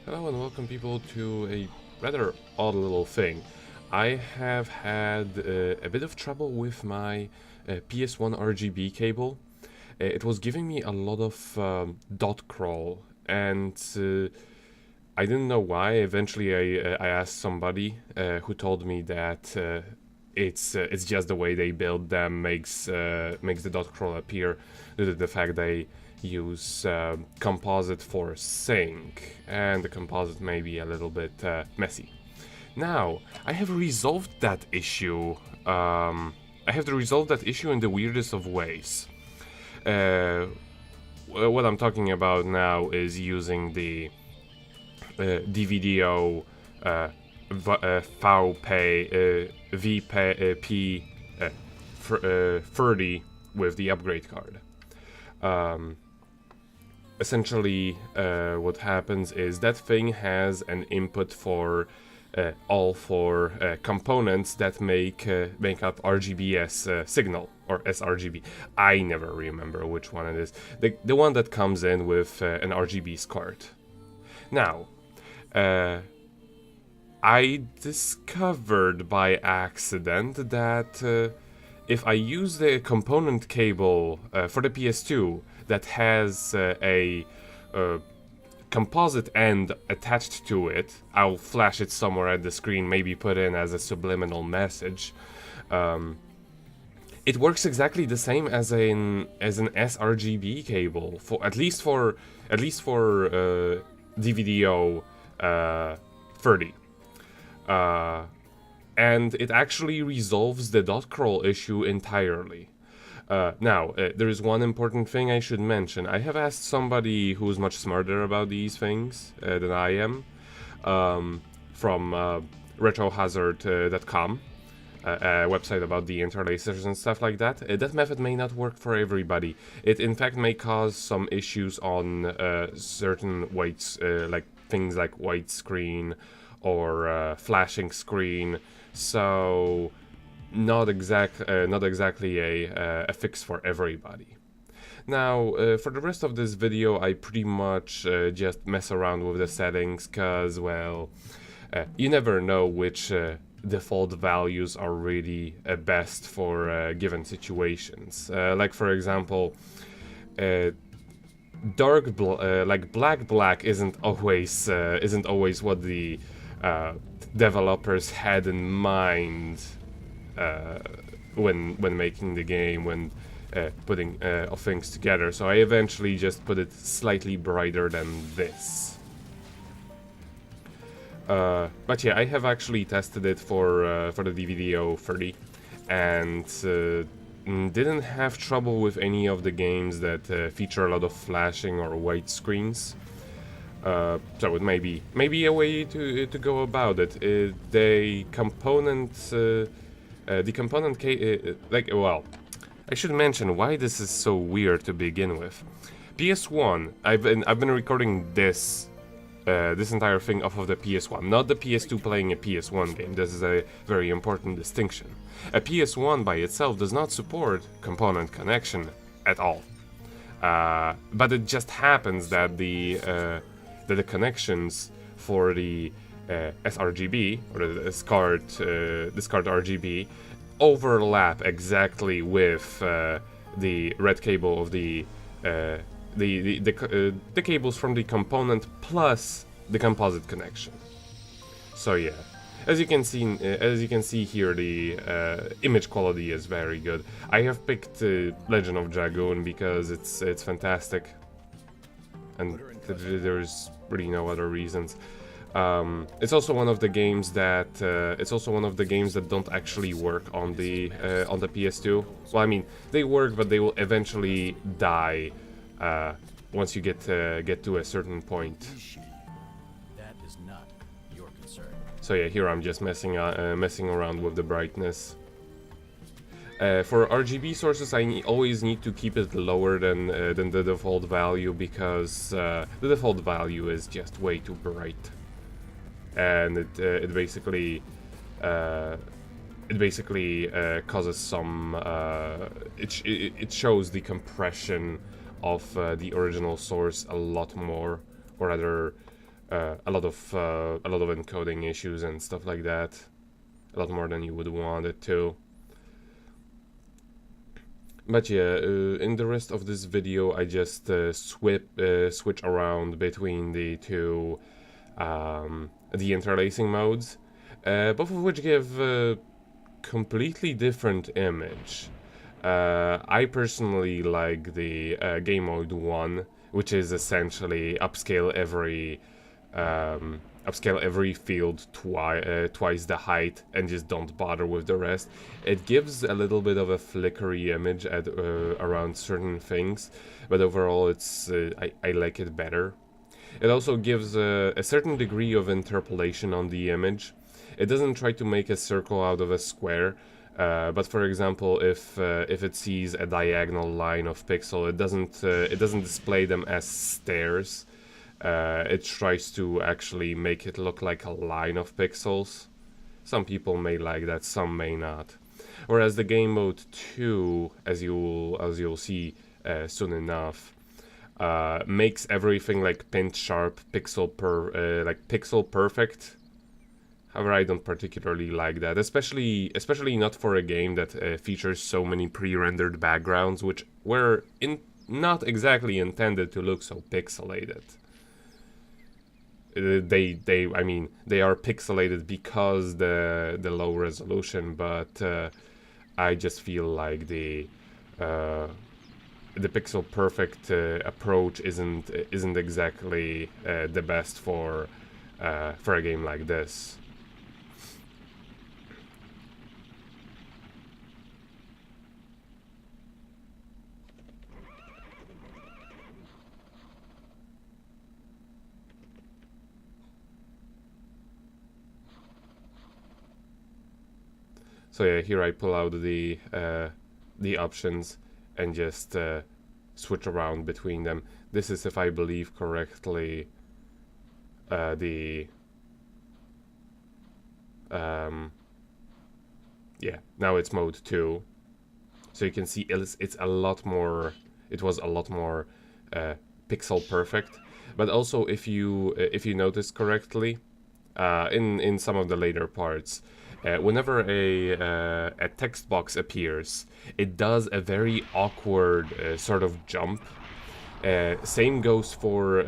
Hello and welcome people to a rather odd little thing. I have had a bit of trouble with my PS1 RGB cable. It was giving me a lot of dot crawl and I didn't know why. Eventually I asked somebody who told me that it's just the way they build them makes the dot crawl appear due to the fact they use composite for sync, and the composite may be a little bit messy. Now, I have resolved that issue. I have to resolve that issue in the weirdest of ways. What I'm talking about now is using the DVDO vp30 with the upgrade card. Essentially, what happens is that thing has an input for all four components that make up RGBS signal, or sRGB. I never remember which one it is. The one that comes in with an RGB card. Now, I discovered by accident that if I use the component cable for the PS2 that has a composite end attached to it, I'll flash it somewhere at the screen, maybe put in as a subliminal message. It works exactly the same as an sRGB cable, for at least for DVDO 30. And it actually resolves the dot crawl issue entirely. Now, there is one important thing I should mention. I have asked somebody who's much smarter about these things than I am, from retrohazard.com, a website about the interlacers and stuff like that. That method may not work for everybody. It in fact may cause some issues on certain whites, like things like widescreen or flashing screen. So not exactly a fix for everybody. Now, for the rest of this video, I pretty much just mess around with the settings, cause well, you never know which default values are really best for given situations. Like for example, black isn't always what the developers had in mind when making the game, when putting things together. So I eventually just put it slightly brighter than this. But yeah, I have actually tested it for the DVDO 30 and didn't have trouble with any of the games that feature a lot of flashing or white screens. So it may be a way to go about it. The component well, I should mention why this is so weird to begin with. PS1, I've been recording this entire thing off of the PS1, not the PS2 playing a PS1 game. This is a very important distinction. A PS1 by itself does not support component connection at all, but it just happens that the connections for the sRGB, or the SCART RGB, overlap exactly with the red cable of the cables from the component plus the composite connection. So yeah, as you can see here, the image quality is very good. I have picked Legend of Dragoon because it's fantastic, and there's really no other reasons. It's also one of the games that don't actually work on the PS2. Well, I mean, they work, but they will eventually die once you get to a certain point. That is not your concern. So yeah, here I'm just messing around with the brightness. For RGB sources, I always need to keep it lower than the default value, because the default value is just way too bright, and it basically causes some it shows the compression of the original source a lot more, or rather a lot of encoding issues and stuff like that. A lot more than you would want it to. But yeah, in the rest of this video, I just switch around between the two the interlacing modes, both of which give a completely different image. I personally like the game mode 1, which is essentially upscale every field twice the height and just don't bother with the rest. It gives a little bit of a flickery image at around certain things, but overall it's I like it better. It also gives a certain degree of interpolation on the image. It doesn't try to make a circle out of a square, but for example, if it sees a diagonal line of pixel, it doesn't display them as stairs. It tries to actually make it look like a line of pixels. Some people may like that, some may not. Whereas the game mode 2, as you'll see soon enough, makes everything like pinch sharp, pixel perfect. However, I don't particularly like that, especially not for a game that features so many pre-rendered backgrounds, which were not exactly intended to look so pixelated. I mean, they are pixelated because the low resolution, but I just feel like the pixel perfect approach isn't exactly the best for a game like this. So yeah, here I pull out the options and just switch around between them. This is, if I believe correctly, yeah, now it's mode 2. So you can see it's a lot more. It was a lot more pixel perfect. But also, if you notice correctly, in some of the later parts, whenever a text box appears, it does a very awkward sort of jump. Same goes for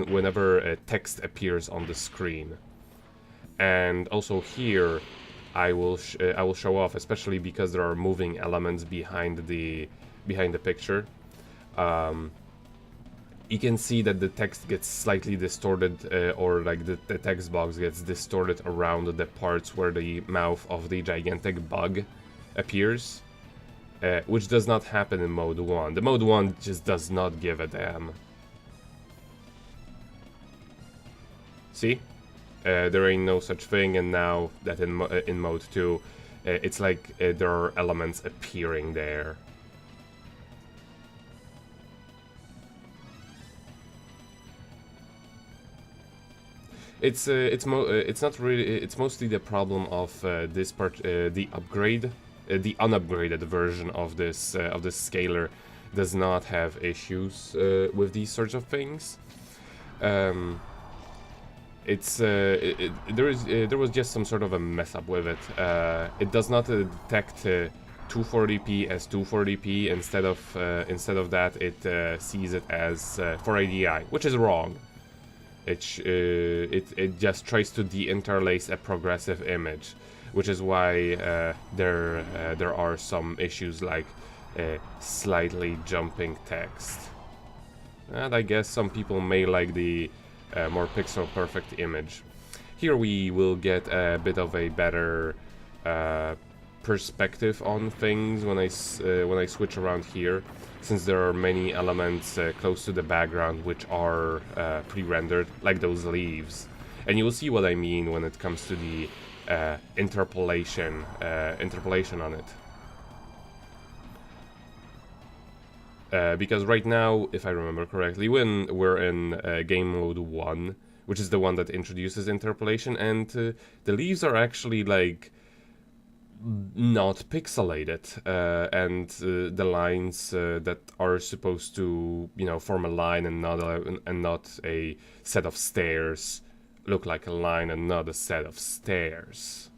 whenever text appears on the screen. And also here, I will show off, especially because there are moving elements behind the picture. You can see that the text gets slightly distorted, or like the text box gets distorted around the parts where the mouth of the gigantic bug appears, which does not happen in mode 1. The mode 1 just does not give a damn. See? There ain't no such thing, and now that in mode 2, it's like there are elements appearing there. It's not really. It's mostly the problem of this part. The upgrade, the unupgraded version of this scaler does not have issues with these sorts of things. There was just some sort of a mess up with it. It does not detect 240p as 240p. Instead of that, it sees it as 480i, which is wrong. It just tries to de-interlace a progressive image, which is why there are some issues like slightly jumping text. And I guess some people may like the more pixel perfect image. Here we will get a bit of a better perspective on things when I switch around here, since there are many elements close to the background which are pre-rendered, like those leaves. And you'll see what I mean when it comes to the interpolation on it. Because right now, if I remember correctly, when we're in game mode 1, which is the one that introduces interpolation, and the leaves are actually like not pixelated, and the lines that are supposed to, form a line and not a set of stairs look like a line and not a set of stairs.